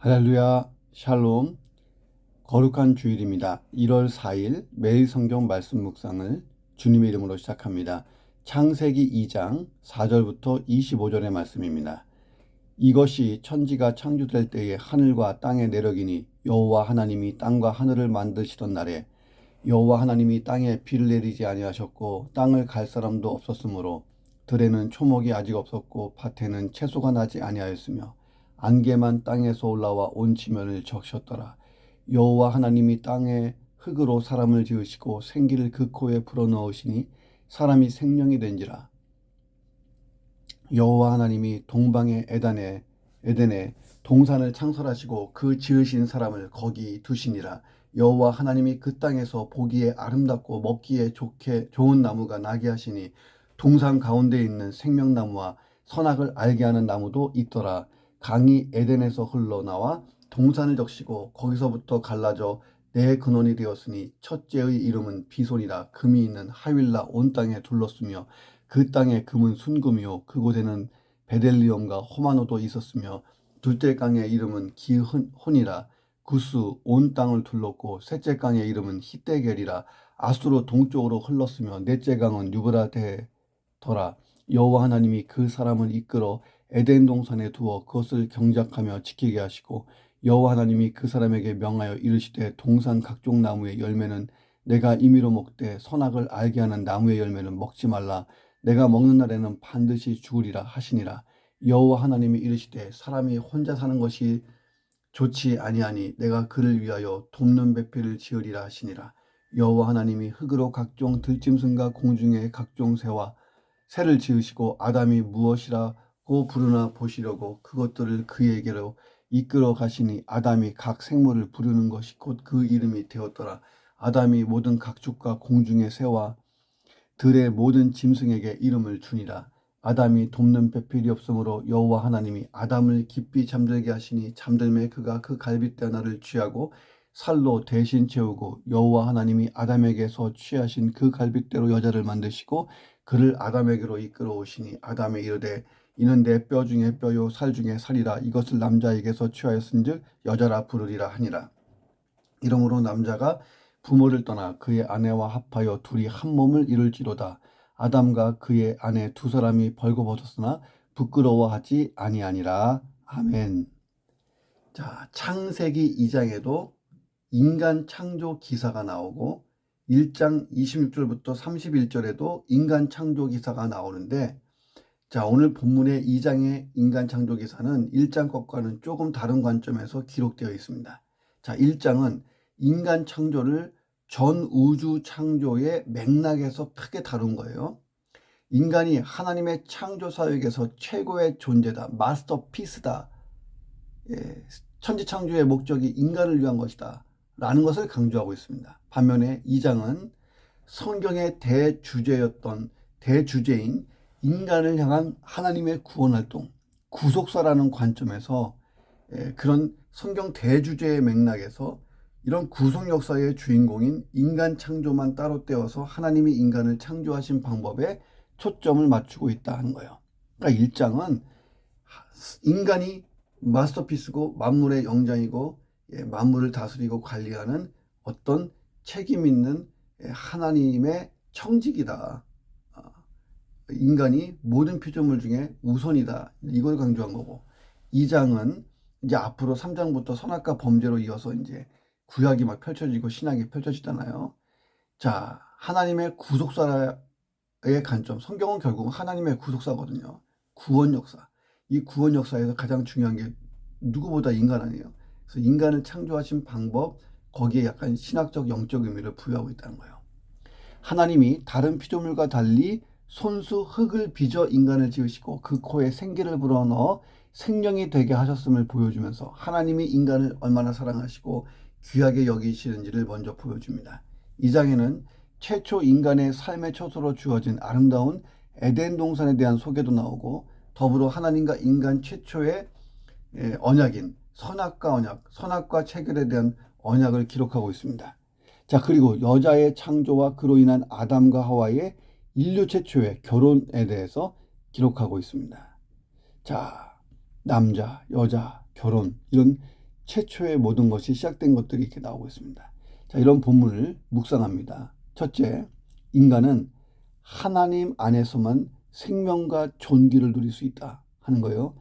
할렐루야, 샬롬. 거룩한 주일입니다. 1월 4일 매일 성경 말씀 묵상을 주님의 이름으로 시작합니다. 창세기 2장 4절부터 25절의 말씀입니다. 이것이 천지가 창조될 때에 하늘과 땅의 내력이니 여호와 하나님이 땅과 하늘을 만드시던 날에 여호와 하나님이 땅에 비를 내리지 아니하셨고 땅을 갈 사람도 없었으므로 들에는 초목이 아직 없었고 밭에는 채소가 나지 아니하였으며 안개만 땅에서 올라와 온 지면을 적셨더라. 여호와 하나님이 땅에 흙으로 사람을 지으시고 생기를 그 코에 불어넣으시니 사람이 생명이 된지라. 여호와 하나님이 동방의 에덴에 동산을 창설하시고 그 지으신 사람을 거기 두시니라. 여호와 하나님이 그 땅에서 보기에 아름답고 먹기에 좋은 나무가 나게 하시니 동산 가운데 있는 생명나무와 선악을 알게 하는 나무도 있더라. 강이 에덴에서 흘러나와 동산을 적시고 거기서부터 갈라져 네 근원이 되었으니 첫째의 이름은 비손이라. 금이 있는 하윌라 온 땅에 둘렀으며 그 땅의 금은 순금이요 그곳에는 베델리엄과 호마노도 있었으며 둘째 강의 이름은 기혼이라. 구스 온 땅을 둘렀고 셋째 강의 이름은 히데겔이라. 아수로 동쪽으로 흘렀으며 넷째 강은 유브라데더라. 여호와 하나님이 그 사람을 이끌어 에덴 동산에 두어 그것을 경작하며 지키게 하시고 여호와 하나님이 그 사람에게 명하여 이르시되 동산 각종 나무의 열매는 내가 임의로 먹되 선악을 알게 하는 나무의 열매는 먹지 말라. 내가 먹는 날에는 반드시 죽으리라 하시니라. 여호와 하나님이 이르시되 사람이 혼자 사는 것이 좋지 아니하니 내가 그를 위하여 돕는 배필을 지으리라 하시니라. 여호와 하나님이 흙으로 각종 들짐승과 공중의 각종 새를 지으시고 아담이 무엇이라고 부르나 보시려고 그것들을 그에게로 이끌어 가시니 아담이 각 생물을 부르는 것이 곧 그 이름이 되었더라. 아담이 모든 각축과 공중의 새와 들의 모든 짐승에게 이름을 주니라. 아담이 돕는 배필이 없으므로 여호와 하나님이 아담을 깊이 잠들게 하시니 잠들매 그가 그 갈빗대 하나를 취하고 살로 대신 채우고 여호와 하나님이 아담에게서 취하신 그 갈빗대로 여자를 만드시고 그를 아담에게로 이끌어 오시니 아담이 이르되 이는 내 뼈 중에 뼈요 살 중에 살이라. 이것을 남자에게서 취하였은즉 여자라 부르리라 하니라. 이러므로 남자가 부모를 떠나 그의 아내와 합하여 둘이 한 몸을 이룰지로다. 아담과 그의 아내 두 사람이 벌거벗었으나 부끄러워하지 아니하니라. 아멘. 자, 창세기 2장에도 인간 창조 기사가 나오고 1장 26절부터 31절에도 인간 창조 기사가 나오는데, 자, 오늘 본문의 2장의 인간 창조 기사는 1장 것과는 조금 다른 관점에서 기록되어 있습니다. 자, 1장은 인간 창조를 전 우주 창조의 맥락에서 크게 다룬 거예요. 인간이 하나님의 창조 사역에서 최고의 존재다, 마스터피스다, 천지 창조의 목적이 인간을 위한 것이다 라는 것을 강조하고 있습니다. 반면에 2장은 성경의 대주제인 인간을 향한 하나님의 구원활동, 구속사라는 관점에서 그런 성경 대주제의 맥락에서 이런 구속 역사의 주인공인 인간 창조만 따로 떼어서 하나님이 인간을 창조하신 방법에 초점을 맞추고 있다 하는 거예요. 그러니까 1장은 인간이 마스터피스고 만물의 영장이고 만물을 다스리고 관리하는 어떤 책임 있는 하나님의 청직이다. 인간이 모든 피조물 중에 우선이다. 이걸 강조한 거고, 2장은 이제 앞으로 3장부터 선악과 범죄로 이어서 이제 구약이 막 펼쳐지고 신약이 펼쳐지잖아요. 자, 하나님의 구속사의 관점, 성경은 결국 하나님의 구속사거든요. 구원 역사. 이 구원 역사에서 가장 중요한 게 누구보다 인간 아니에요. 그래서 인간을 창조하신 방법, 거기에 약간 신학적 영적 의미를 부여하고 있다는 거예요. 하나님이 다른 피조물과 달리 손수 흙을 빚어 인간을 지으시고 그 코에 생기를 불어넣어 생명이 되게 하셨음을 보여주면서 하나님이 인간을 얼마나 사랑하시고 귀하게 여기시는지를 먼저 보여줍니다. 이 장에는 최초 인간의 삶의 초소로 주어진 아름다운 에덴 동산에 대한 소개도 나오고, 더불어 하나님과 인간 최초의 언약인 선악과 체결에 대한 언약을 기록하고 있습니다. 자, 그리고 여자의 창조와 그로 인한 아담과 하와의 인류 최초의 결혼에 대해서 기록하고 있습니다. 자, 남자, 여자, 결혼, 이런 최초의 모든 것이 시작된 것들이 이렇게 나오고 있습니다. 자, 이런 본문을 묵상합니다. 첫째, 인간은 하나님 안에서만 생명과 존귀를 누릴 수 있다 하는 거예요.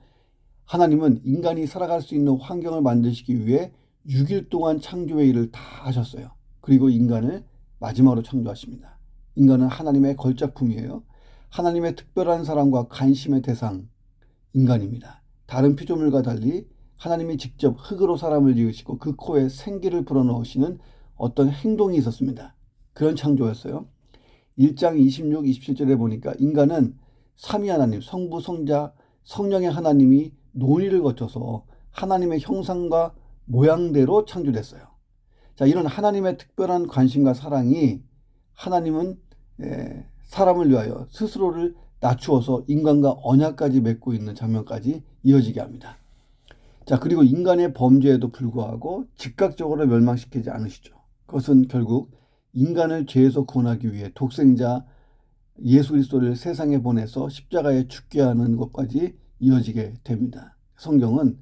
하나님은 인간이 살아갈 수 있는 환경을 만드시기 위해 6일 동안 창조의 일을 다 하셨어요. 그리고 인간을 마지막으로 창조하십니다. 인간은 하나님의 걸작품이에요. 하나님의 특별한 사랑과 관심의 대상, 인간입니다. 다른 피조물과 달리 하나님이 직접 흙으로 사람을 지으시고 그 코에 생기를 불어넣으시는 어떤 행동이 있었습니다. 그런 창조였어요. 1장 26, 27절에 보니까 인간은 삼위 하나님, 성부, 성자, 성령의 하나님이 논의를 거쳐서 하나님의 형상과 모양대로 창조됐어요. 자, 이런 하나님의 특별한 관심과 사랑이 하나님은 사람을 위하여 스스로를 낮추어서 인간과 언약까지 맺고 있는 장면까지 이어지게 합니다. 자, 그리고 인간의 범죄에도 불구하고 즉각적으로 멸망시키지 않으시죠. 그것은 결국 인간을 죄에서 구원하기 위해 독생자 예수 그리스도를 세상에 보내서 십자가에 죽게 하는 것까지 이어지게 됩니다. 성경은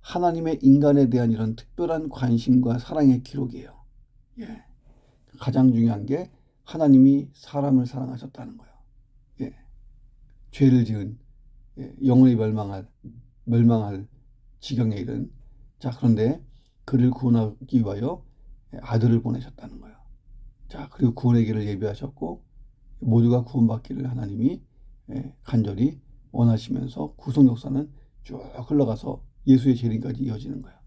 하나님의 인간에 대한 이런 특별한 관심과 사랑의 기록이에요. 예. 가장 중요한 게 하나님이 사람을 사랑하셨다는 거예요. 예. 죄를 지은 영원히 멸망할 지경에 이른. 자, 그런데 그를 구원하기 위하여 아들을 보내셨다는 거예요. 자, 그리고 구원의 길을 예비하셨고 모두가 구원받기를 하나님이 간절히 원하시면서 구속 역사는 쭉 흘러가서 예수의 재림까지 이어지는 거예요.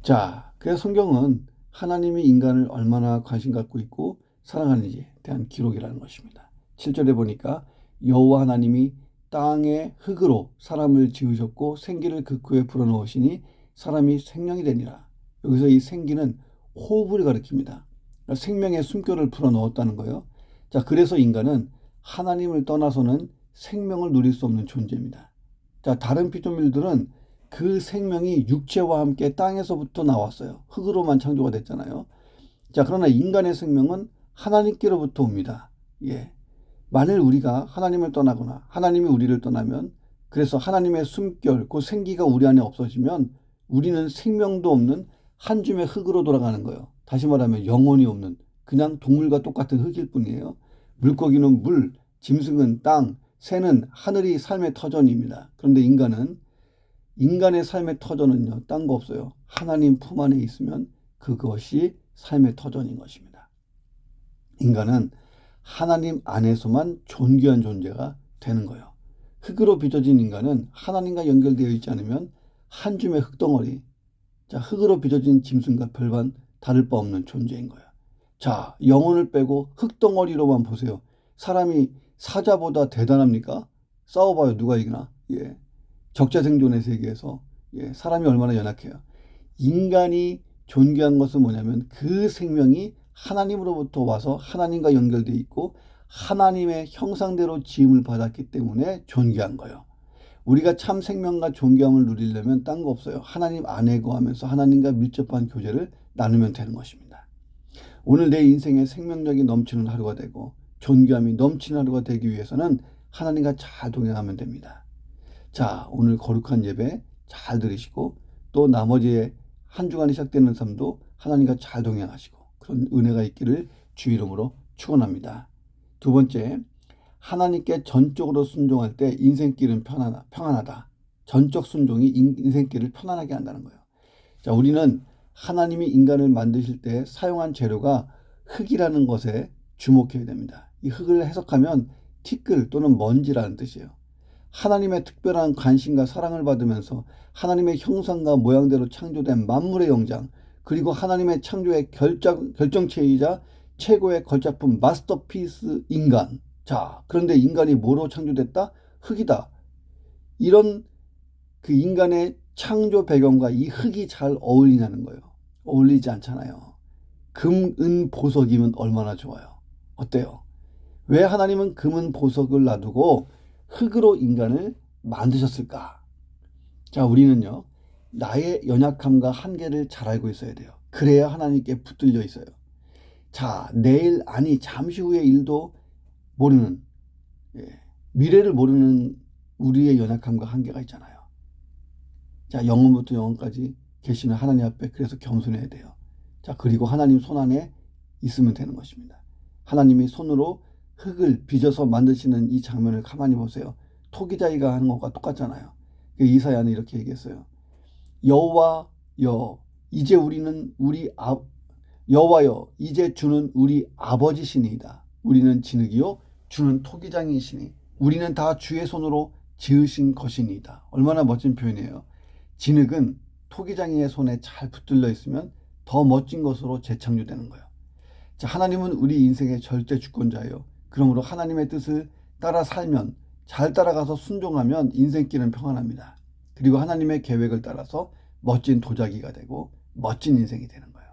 자, 그래서 성경은 하나님이 인간을 얼마나 관심 갖고 있고 사랑하는지에 대한 기록이라는 것입니다. 7절에 보니까 여호와 하나님이 땅의 흙으로 사람을 지으셨고 생기를 그 코에 불어넣으시니 사람이 생명이 되니라. 여기서 이 생기는 호흡을 가리킵니다. 그러니까 생명의 숨결을 불어넣었다는 거예요. 자, 그래서 인간은 하나님을 떠나서는 생명을 누릴 수 없는 존재입니다. 자, 다른 피조물들은 그 생명이 육체와 함께 땅에서부터 나왔어요. 흙으로만 창조가 됐잖아요. 자, 그러나 인간의 생명은 하나님께로부터 옵니다. 예. 만일 우리가 하나님을 떠나거나 하나님이 우리를 떠나면, 그래서 하나님의 숨결, 그 생기가 우리 안에 없어지면 우리는 생명도 없는 한 줌의 흙으로 돌아가는 거예요. 다시 말하면 영혼이 없는 그냥 동물과 똑같은 흙일 뿐이에요. 물고기는 물, 짐승은 땅, 새는 하늘이 삶의 터전입니다. 그런데 인간의 삶의 터전은요, 딴 거 없어요. 하나님 품 안에 있으면 그것이 삶의 터전인 것입니다. 인간은 하나님 안에서만 존귀한 존재가 되는 거예요. 흙으로 빚어진 인간은 하나님과 연결되어 있지 않으면 한 줌의 흙덩어리, 자, 흙으로 빚어진 짐승과 별반 다를 바 없는 존재인 거예요. 자, 영혼을 빼고 흙덩어리로만 보세요. 사람이 사자보다 대단합니까? 싸워봐요. 누가 이기나? 예. 적자생존의 세계에서 사람이 얼마나 연약해요. 인간이 존귀한 것은 뭐냐면 그 생명이 하나님으로부터 와서 하나님과 연결되어 있고 하나님의 형상대로 지음을 받았기 때문에 존귀한 거예요. 우리가 참 생명과 존귀함을 누리려면 딴 거 없어요. 하나님 안에 거하면서 하나님과 밀접한 교제를 나누면 되는 것입니다. 오늘 내 인생의 생명력이 넘치는 하루가 되고 존귀함이 넘치는 하루가 되기 위해서는 하나님과 잘 동행하면 됩니다. 자, 오늘 거룩한 예배 잘 들으시고 또 나머지의 한 주간이 시작되는 삶도 하나님과 잘 동행하시고 그런 은혜가 있기를 주 이름으로 축원합니다. 두 번째, 하나님께 전적으로 순종할 때 인생길은 평안하다. 전적 순종이 인생길을 편안하게 한다는 거예요. 자, 우리는 하나님이 인간을 만드실 때 사용한 재료가 흙이라는 것에 주목해야 됩니다. 이 흙을 해석하면 티끌 또는 먼지라는 뜻이에요. 하나님의 특별한 관심과 사랑을 받으면서 하나님의 형상과 모양대로 창조된 만물의 영장, 그리고 하나님의 창조의 결정체이자 최고의 걸작품 마스터피스 인간. 자, 그런데 인간이 뭐로 창조됐다? 흙이다. 이런 그 인간의 창조 배경과 이 흙이 잘 어울리냐는 거예요. 어울리지 않잖아요. 금, 은, 보석이면 얼마나 좋아요. 어때요? 왜 하나님은 금은 보석을 놔두고 흙으로 인간을 만드셨을까? 자, 우리는요, 나의 연약함과 한계를 잘 알고 있어야 돼요. 그래야 하나님께 붙들려 있어요. 자, 내일, 아니, 잠시 후의 일도 모르는, 미래를 모르는 우리의 연약함과 한계가 있잖아요. 자, 영혼부터 영혼까지 계시는 하나님 앞에 그래서 겸손해야 돼요. 자, 그리고 하나님 손 안에 있으면 되는 것입니다. 하나님이 손으로 흙을 빚어서 만드시는 이 장면을 가만히 보세요. 토기자기가 하는 것과 똑같잖아요. 이사야는 이렇게 얘기했어요. 여호와여, 이제 우리는 여호와여, 이제 주는 우리 아버지시니이다. 우리는 진흙이요 주는 토기장이시니 우리는 다 주의 손으로 지으신 것이니이다. 얼마나 멋진 표현이에요. 진흙은 토기장이의 손에 잘 붙들려 있으면 더 멋진 것으로 재창조되는 거예요. 자, 하나님은 우리 인생의 절대 주권자예요. 그러므로 하나님의 뜻을 따라 살면, 잘 따라가서 순종하면 인생길은 평안합니다. 그리고 하나님의 계획을 따라서 멋진 도자기가 되고 멋진 인생이 되는 거예요.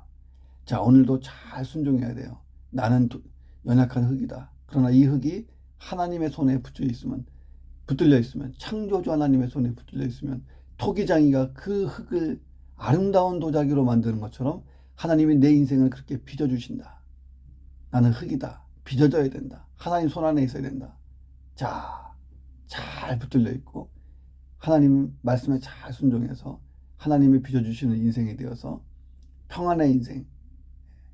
자, 오늘도 잘 순종해야 돼요. 나는 연약한 흙이다. 그러나 이 흙이 하나님의 손에 붙들려 있으면, 창조주 하나님의 손에 붙들려 있으면 토기장이가 그 흙을 아름다운 도자기로 만드는 것처럼 하나님이 내 인생을 그렇게 빚어주신다. 나는 흙이다. 빚어져야 된다. 하나님 손 안에 있어야 된다. 자, 잘 붙들려 있고 하나님 말씀에 잘 순종해서 하나님이 빚어주시는 인생이 되어서 평안의 인생,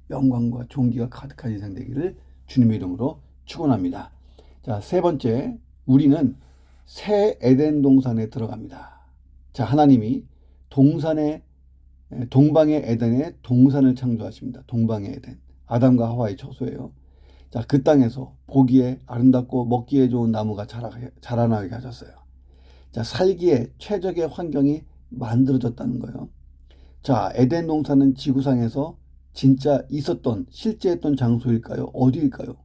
영광과 존귀가 가득한 인생 되기를 주님의 이름으로 축원합니다. 자, 세 번째, 우리는 새 에덴 동산에 들어갑니다. 자, 하나님이 동방의 에덴에 동산을 창조하십니다. 동방의 에덴. 아담과 하와의 처소예요. 자, 그 땅에서 보기에 아름답고 먹기에 좋은 나무가 자라나게 하셨어요. 자, 살기에 최적의 환경이 만들어졌다는 거예요. 자, 에덴 동산은 지구상에서 진짜 있었던, 실제했던 장소일까요? 어디일까요?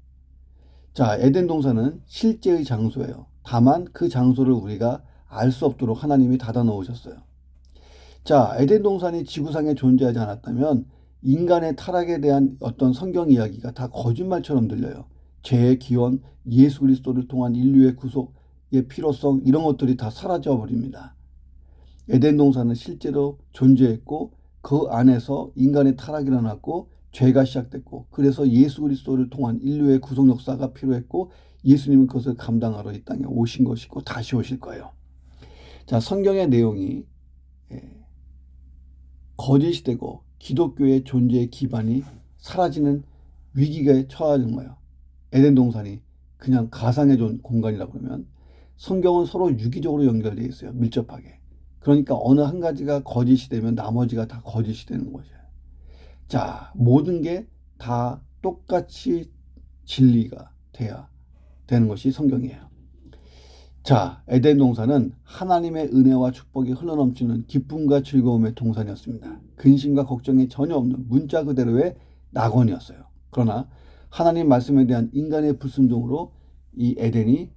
자, 에덴 동산은 실제의 장소예요. 다만 그 장소를 우리가 알 수 없도록 하나님이 닫아 놓으셨어요. 자, 에덴 동산이 지구상에 존재하지 않았다면 인간의 타락에 대한 어떤 성경 이야기가 다 거짓말처럼 들려요. 죄의 기원, 예수 그리스도를 통한 인류의 구속의 필요성, 이런 것들이 다 사라져 버립니다. 에덴 동산은 실제로 존재했고 그 안에서 인간의 타락이 일어났고 죄가 시작됐고, 그래서 예수 그리스도를 통한 인류의 구속 역사가 필요했고 예수님은 그것을 감당하러 이 땅에 오신 것이고 다시 오실 거예요. 자, 성경의 내용이 거짓이 되고 기독교의 존재의 기반이 사라지는 위기에 처하는 거예요. 에덴 동산이 그냥 가상의 공간이라고 그러면 성경은 서로 유기적으로 연결되어 있어요. 밀접하게. 그러니까 어느 한 가지가 거짓이 되면 나머지가 다 거짓이 되는 것이에요. 자, 모든 게 다 똑같이 진리가 돼야 되는 것이 성경이에요. 자, 에덴 동산은 하나님의 은혜와 축복이 흘러넘치는 기쁨과 즐거움의 동산이었습니다. 근심과 걱정이 전혀 없는 문자 그대로의 낙원이었어요. 그러나 하나님 말씀에 대한 인간의 불순종으로 이 에덴이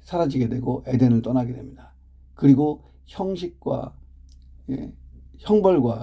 사라지게 되고 에덴을 떠나게 됩니다. 그리고 형벌과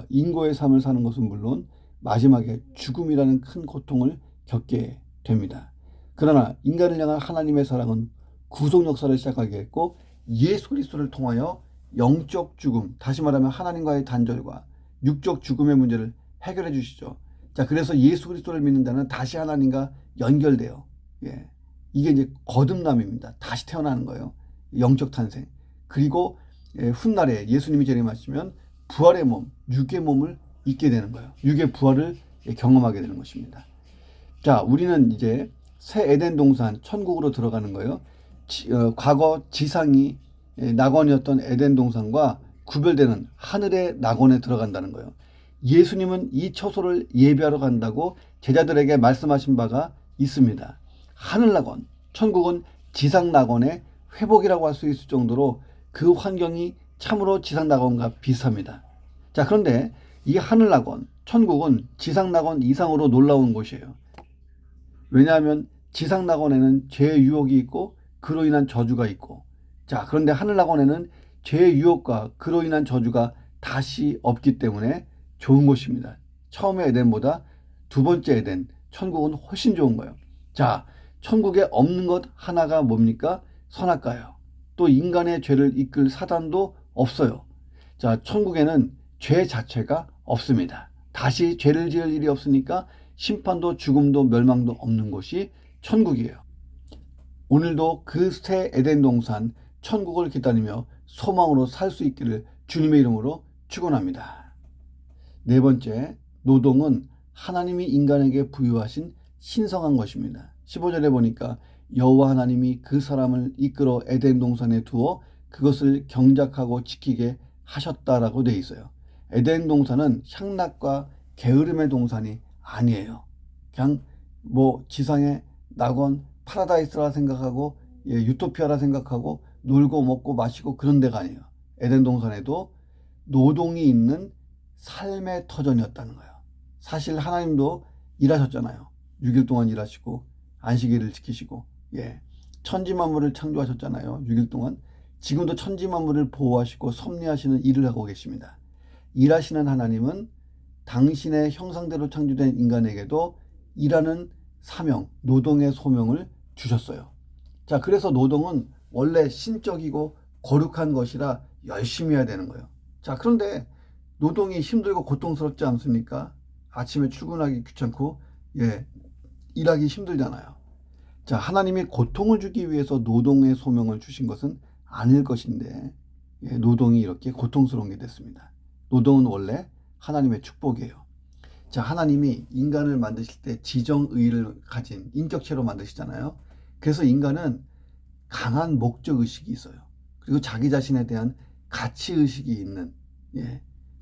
인고의 삶을 사는 것은 물론 마지막에 죽음이라는 큰 고통을 겪게 됩니다. 그러나 인간을 향한 하나님의 사랑은 구속 역사를 시작하게 했고 예수 그리스도를 통하여 영적 죽음, 다시 말하면 하나님과의 단절과 육적 죽음의 문제를 해결해 주시죠. 자, 그래서 예수 그리스도를 믿는 자는 다시 하나님과 연결돼요. 예. 이게 이제 거듭남입니다. 다시 태어나는 거예요. 영적 탄생. 그리고 훗날에 예수님이 재림하시면 부활의 몸, 육의 몸을 잊게 되는 거예요. 육의 부활을 경험하게 되는 것입니다. 자, 우리는 이제 새 에덴 동산, 천국으로 들어가는 거예요. 과거 지상이 낙원이었던 에덴 동산과 구별되는 하늘의 낙원에 들어간다는 거예요. 예수님은 이 처소를 예비하러 간다고 제자들에게 말씀하신 바가 있습니다. 하늘 낙원, 천국은 지상 낙원의 회복이라고 할 수 있을 정도로 그 환경이 참으로 지상 낙원과 비슷합니다. 자, 그런데 이 하늘 낙원, 천국은 지상 낙원 이상으로 놀라운 곳이에요. 왜냐하면 지상 낙원에는 죄의 유혹이 있고 그로 인한 저주가 있고, 자, 그런데 하늘 낙원에는 죄의 유혹과 그로 인한 저주가 다시 없기 때문에 좋은 곳입니다. 처음의 에덴보다 두 번째 에덴, 천국은 훨씬 좋은 거예요. 자, 천국에 없는 것 하나가 뭡니까? 선악과예요. 또 인간의 죄를 이끌 사단도 없어요. 자, 천국에는 죄 자체가 없습니다. 다시 죄를 지을 일이 없으니까 심판도 죽음도 멸망도 없는 곳이 천국이에요. 오늘도 그 새 에덴 동산 천국을 기다리며 소망으로 살 수 있기를 주님의 이름으로 축원합니다. 네 번째, 노동은 하나님이 인간에게 부여하신 신성한 것입니다. 15절에 보니까 여호와 하나님이 그 사람을 이끌어 에덴 동산에 두어 그것을 경작하고 지키게 하셨다라고 되어 있어요. 에덴 동산은 향락과 게으름의 동산이 아니에요. 그냥 뭐 지상의 낙원 파라다이스라 생각하고 유토피아라 생각하고 놀고 먹고 마시고 그런 데가 아니에요. 에덴 동산에도 노동이 있는 삶의 터전이었다는 거예요. 사실 하나님도 일하셨잖아요. 6일 동안 일하시고 안식일을 지키시고 천지 만물을 창조하셨잖아요. 6일 동안. 지금도 천지 만물을 보호하시고 섭리하시는 일을 하고 계십니다. 일하시는 하나님은 당신의 형상대로 창조된 인간에게도 일하는 사명, 노동의 소명을 주셨어요. 자, 그래서 노동은 원래 신적이고 거룩한 것이라 열심히 해야 되는 거예요. 자, 그런데 노동이 힘들고 고통스럽지 않습니까? 아침에 출근하기 귀찮고, 일하기 힘들잖아요. 자, 하나님이 고통을 주기 위해서 노동의 소명을 주신 것은 아닐 것인데, 노동이 이렇게 고통스러운 게 됐습니다. 노동은 원래 하나님의 축복이에요. 자, 하나님이 인간을 만드실 때 지정의를 가진 인격체로 만드시잖아요. 그래서 인간은 강한 목적의식이 있어요. 그리고 자기 자신에 대한 가치의식이 있는,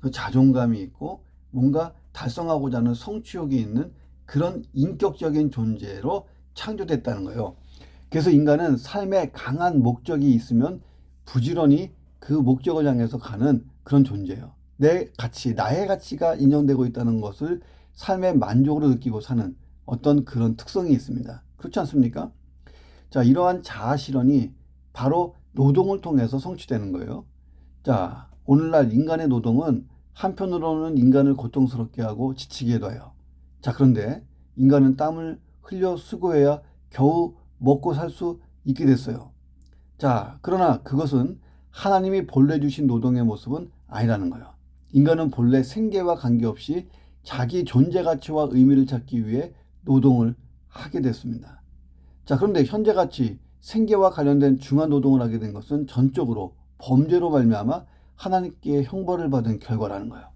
그 자존감이 있고 뭔가 달성하고자 하는 성취욕이 있는 그런 인격적인 존재로 창조됐다는 거예요. 그래서 인간은 삶에 강한 목적이 있으면 부지런히 그 목적을 향해서 가는 그런 존재예요. 내 가치, 나의 가치가 인정되고 있다는 것을 삶의 만족으로 느끼고 사는 어떤 그런 특성이 있습니다. 그렇지 않습니까? 자, 이러한 자아 실현이 바로 노동을 통해서 성취되는 거예요. 자, 오늘날 인간의 노동은 한편으로는 인간을 고통스럽게 하고 지치게 해요. 자, 그런데 인간은 땀을 흘려 수고해야 겨우 먹고 살 수 있게 됐어요. 자, 그러나 그것은 하나님이 본래 주신 노동의 모습은 아니라는 거예요. 인간은 본래 생계와 관계없이 자기 존재 가치와 의미를 찾기 위해 노동을 하게 됐습니다. 자, 그런데 현재같이 생계와 관련된 중한 노동을 하게 된 것은 전적으로 범죄로 말미암아 하나님께 형벌을 받은 결과라는 거예요.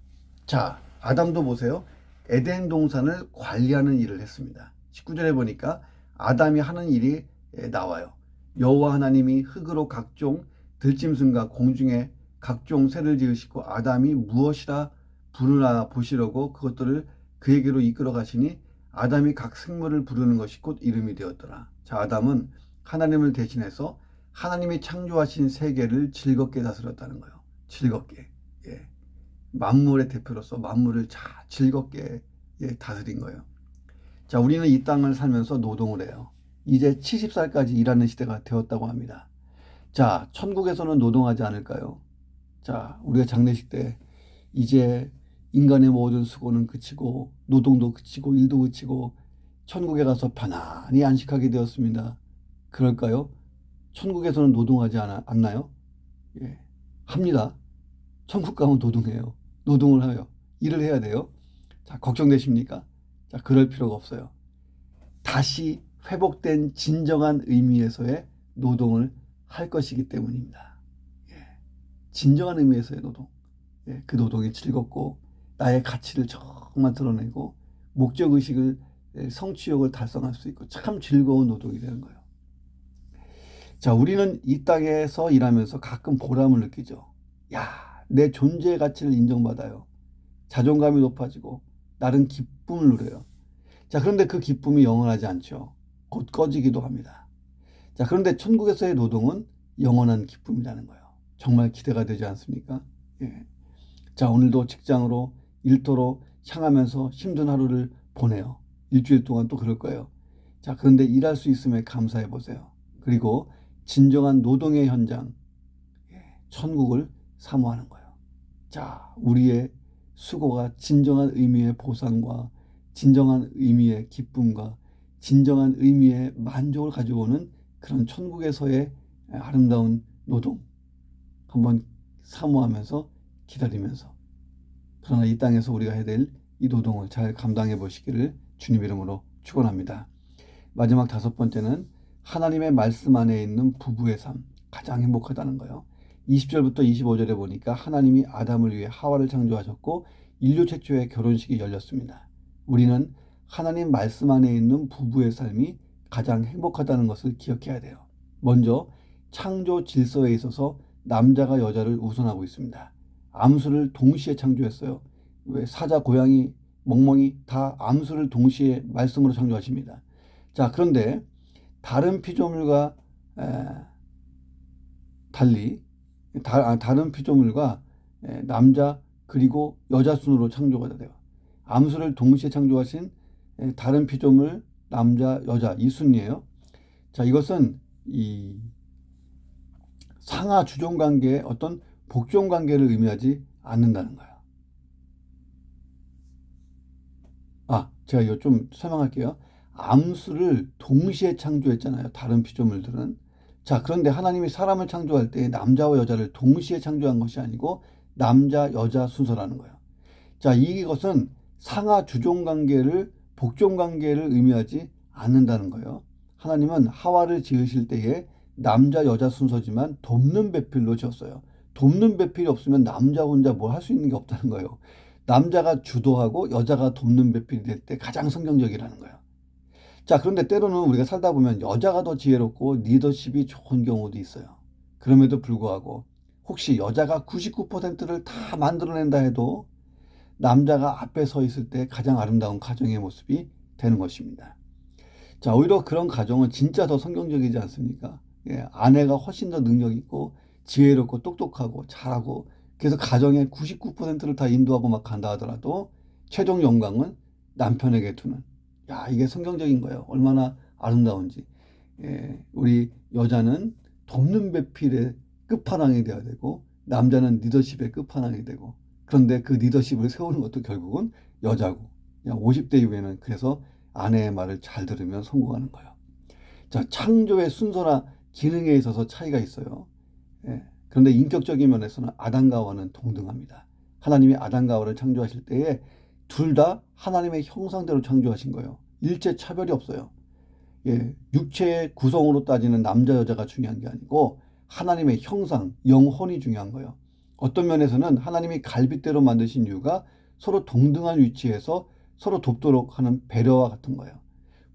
자, 아담도 보세요. 에덴 동산을 관리하는 일을 했습니다. 19절에 보니까 아담이 하는 일이 나와요. 여호와 하나님이 흙으로 각종 들짐승과 공중에 각종 새를 지으시고 아담이 무엇이라 부르나 보시려고 그것들을 그에게로 이끌어 가시니 아담이 각 생물을 부르는 것이 곧 이름이 되었더라. 자, 아담은 하나님을 대신해서 하나님이 창조하신 세계를 즐겁게 다스렸다는 거예요. 즐겁게. 만물의 대표로서 만물을 즐겁게 다스린 거예요. 자, 우리는 이 땅을 살면서 노동을 해요. 이제 70살까지 일하는 시대가 되었다고 합니다. 자, 천국에서는 노동하지 않을까요? 자, 우리가 장례식 때 이제 인간의 모든 수고는 그치고 노동도 그치고 일도 그치고 천국에 가서 편안히 안식하게 되었습니다. 그럴까요? 천국에서는 노동하지 않나요? 합니다. 천국 가면 노동해요. 노동을 해요. 일을 해야 돼요. 자, 걱정되십니까? 자, 그럴 필요가 없어요. 다시 회복된 진정한 의미에서의 노동을 할 것이기 때문입니다. 진정한 의미에서의 노동. 그 노동이 즐겁고 나의 가치를 정말 드러내고 목적의식을 성취욕을 달성할 수 있고 참 즐거운 노동이 되는 거예요. 자, 우리는 이 땅에서 일하면서 가끔 보람을 느끼죠. 야, 내 존재의 가치를 인정받아요. 자존감이 높아지고 나름 기쁨을 누려요. 자, 그런데 그 기쁨이 영원하지 않죠. 곧 꺼지기도 합니다. 자, 그런데 천국에서의 노동은 영원한 기쁨이라는 거예요. 정말 기대가 되지 않습니까? 자, 오늘도 직장으로 일터로 향하면서 힘든 하루를 보내요. 일주일 동안 또 그럴 거예요. 자, 그런데 일할 수 있음에 감사해 보세요. 그리고 진정한 노동의 현장, 천국을 사모하는 거예요. 자, 우리의 수고가 진정한 의미의 보상과 진정한 의미의 기쁨과 진정한 의미의 만족을 가져오는 그런 천국에서의 아름다운 노동 한번 사모하면서 기다리면서, 그러나 이 땅에서 우리가 해야 될 이 노동을 잘 감당해 보시기를 주님 이름으로 축원합니다. 마지막 5번째는 하나님의 말씀 안에 있는 부부의 삶, 가장 행복하다는 거예요. 20절부터 25절에 보니까 하나님이 아담을 위해 하와를 창조하셨고 인류 최초의 결혼식이 열렸습니다. 우리는 하나님 말씀 안에 있는 부부의 삶이 가장 행복하다는 것을 기억해야 돼요. 먼저 창조 질서에 있어서 남자가 여자를 우선하고 있습니다. 암수를 동시에 창조했어요. 왜 사자, 고양이, 멍멍이 다 암수를 동시에 말씀으로 창조하십니다. 자, 그런데 다른 피조물과 달리 다른 피조물과 남자 그리고 여자 순으로 창조가 돼요. 암수를 동시에 창조하신 다른 피조물 남자 여자 이 순이에요. 자, 이것은 이 상하 주종 관계의 어떤 복종 관계를 의미하지 않는다는 거예요. 제가 이거 좀 설명할게요. 암수를 동시에 창조했잖아요. 다른 피조물들은. 자, 그런데 하나님이 사람을 창조할 때 남자와 여자를 동시에 창조한 것이 아니고 남자, 여자 순서라는 거예요. 자, 이것은 상하 주종 관계를 복종 관계를 의미하지 않는다는 거예요. 하나님은 하와를 지으실 때에 남자, 여자 순서지만 돕는 배필로 지었어요. 돕는 배필이 없으면 남자 혼자 뭘 할 수 있는 게 없다는 거예요. 남자가 주도하고 여자가 돕는 배필이 될 때 가장 성경적이라는 거예요. 자, 그런데 때로는 우리가 살다 보면 여자가 더 지혜롭고 리더십이 좋은 경우도 있어요. 그럼에도 불구하고 혹시 여자가 99%를 다 만들어낸다 해도 남자가 앞에 서 있을 때 가장 아름다운 가정의 모습이 되는 것입니다. 자, 오히려 그런 가정은 진짜 더 성경적이지 않습니까? 아내가 훨씬 더 능력 있고 지혜롭고 똑똑하고 잘하고 그래서 가정의 99%를 다 인도하고 막 간다 하더라도 최종 영광은 남편에게 두는. 야, 이게 성경적인 거예요. 얼마나 아름다운지. 우리 여자는 돕는 배필의 끝판왕이 되어야 되고 남자는 리더십의 끝판왕이 되고 그런데 그 리더십을 세우는 것도 결국은 여자고 50대 이후에는 그래서 아내의 말을 잘 들으면 성공하는 거예요. 자, 창조의 순서나 기능에 있어서 차이가 있어요. 그런데 인격적인 면에서는 아담과 하와는 동등합니다. 하나님이 아담과 하와를 창조하실 때에 둘 다 하나님의 형상대로 창조하신 거예요. 일체 차별이 없어요. 육체의 구성으로 따지는 남자 여자가 중요한 게 아니고 하나님의 형상, 영혼이 중요한 거예요. 어떤 면에서는 하나님이 갈빗대로 만드신 이유가 서로 동등한 위치에서 서로 돕도록 하는 배려와 같은 거예요.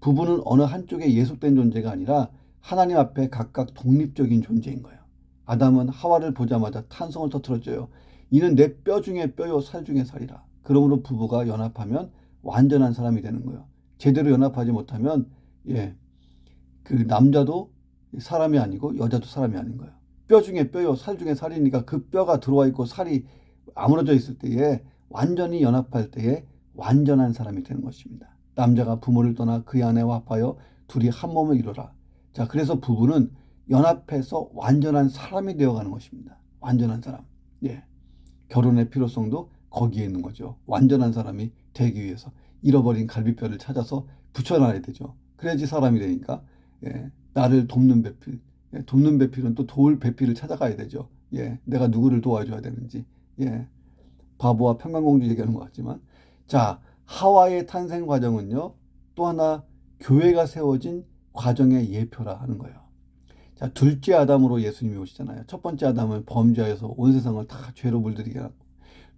부부는 어느 한쪽에 예속된 존재가 아니라 하나님 앞에 각각 독립적인 존재인 거예요. 아담은 하와를 보자마자 탄성을 터뜨렸죠. 이는 내 뼈 중에 뼈요 살 중에 살이라. 그러므로 부부가 연합하면 완전한 사람이 되는 거예요. 제대로 연합하지 못하면 그 남자도 사람이 아니고 여자도 사람이 아닌 거예요. 뼈 중에 뼈요 살 중에 살이니까 그 뼈가 들어와 있고 살이 아물어져 있을 때에 완전히 연합할 때에 완전한 사람이 되는 것입니다. 남자가 부모를 떠나 그의 아내와 합하여 둘이 한 몸을 이루라. 자, 그래서 부부는 연합해서 완전한 사람이 되어가는 것입니다. 완전한 사람. 결혼의 필요성도 거기에 있는 거죠. 완전한 사람이 되기 위해서 잃어버린 갈비뼈를 찾아서 붙여놔야 되죠. 그래야지 사람이 되니까. 나를 돕는 배필. 돕는 배필은 또 도울 배필을 찾아가야 되죠. 내가 누구를 도와줘야 되는지. 바보와 평강공주 얘기하는 것 같지만. 자, 하와의 탄생 과정은요. 또 하나 교회가 세워진 과정의 예표라 하는 거예요. 자, 둘째 아담으로 예수님이 오시잖아요. 첫 번째 아담은 범죄하여서 온 세상을 다 죄로 물들이게 하고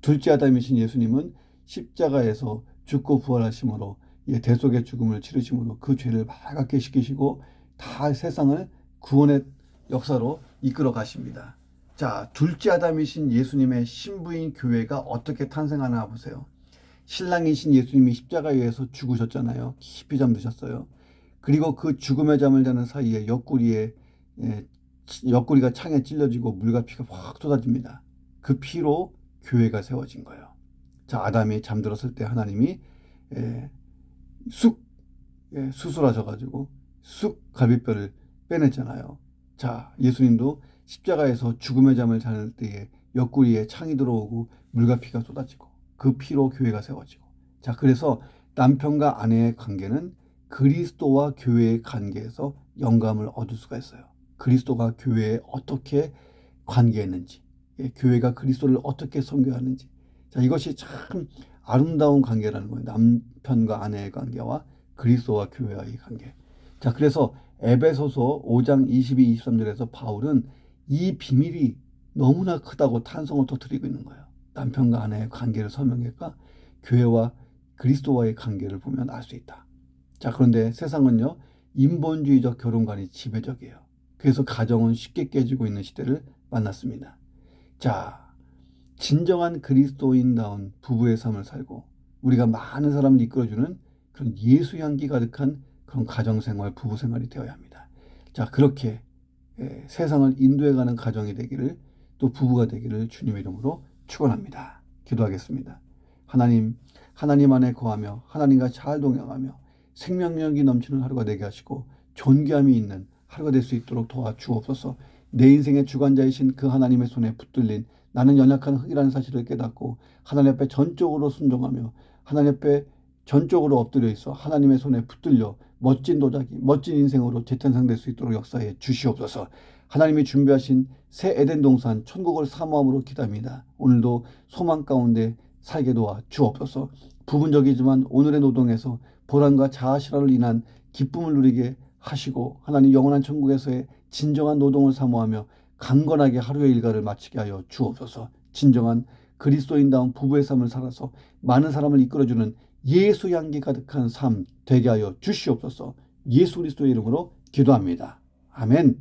둘째 아담이신 예수님은 십자가에서 죽고 부활하심으로 대속의 죽음을 치르심으로 그 죄를 말갛게 씻기시고 다 세상을 구원의 역사로 이끌어 가십니다. 자, 둘째 아담이신 예수님의 신부인 교회가 어떻게 탄생하나 보세요. 신랑이신 예수님이 십자가에 의해서 죽으셨잖아요. 깊이 잠드셨어요. 그리고 그 죽음의 잠을 자는 사이에 옆구리가 창에 찔러지고 물과 피가 확 쏟아집니다. 그 피로 교회가 세워진 거예요. 자, 아담이 잠들었을 때 하나님이 수술하셔가지고 쑥 갈비뼈를 빼냈잖아요. 자, 예수님도 십자가에서 죽음의 잠을 자는 때에 옆구리에 창이 들어오고 물과 피가 쏟아지고 그 피로 교회가 세워지고. 자, 그래서 남편과 아내의 관계는 그리스도와 교회의 관계에서 영감을 얻을 수가 있어요. 그리스도가 교회에 어떻게 관계했는지, 교회가 그리스도를 어떻게 섬겨하는지. 자, 이것이 참 아름다운 관계라는 거예요. 남편과 아내의 관계와 그리스도와 교회와의 관계. 자, 그래서 에베소서 5장 22, 23절에서 바울은 이 비밀이 너무나 크다고 탄성을 터뜨리고 있는 거예요. 남편과 아내의 관계를 설명할까? 교회와 그리스도와의 관계를 보면 알 수 있다. 자, 그런데 세상은요, 인본주의적 결혼관이 지배적이에요. 그래서 가정은 쉽게 깨지고 있는 시대를 만났습니다. 자, 진정한 그리스도인다운 부부의 삶을 살고 우리가 많은 사람을 이끌어주는 그런 예수 향기 가득한 그런 가정생활, 부부생활이 되어야 합니다. 자, 그렇게 세상을 인도해가는 가정이 되기를, 또 부부가 되기를 주님의 이름으로 축원합니다. 기도하겠습니다. 하나님 안에 거하며 하나님과 잘 동행하며 생명력이 넘치는 하루가 되게 하시고 존귀함이 있는 하루가 될 수 있도록 도와주옵소서. 내 인생의 주관자이신 그 하나님의 손에 붙들린 나는 연약한 흙이라는 사실을 깨닫고 하나님 앞에 전적으로 순종하며 하나님 앞에 전적으로 엎드려 있어 하나님의 손에 붙들려 멋진 도자기, 멋진 인생으로 재탄생될 수 있도록 역사해 주시옵소서. 하나님이 준비하신 새 에덴 동산 천국을 사모함으로 기도합니다. 오늘도 소망 가운데 살게 도와 주옵소서. 부분적이지만 오늘의 노동에서 보람과 자아실화를 인한 기쁨을 누리게 하시고 하나님 영원한 천국에서의 진정한 노동을 사모하며 강건하게 하루의 일과를 마치게 하여 주옵소서. 진정한 그리스도인다운 부부의 삶을 살아서 많은 사람을 이끌어주는 예수 향기 가득한 삶 되게 하여 주시옵소서. 예수 그리스도의 이름으로 기도합니다. 아멘.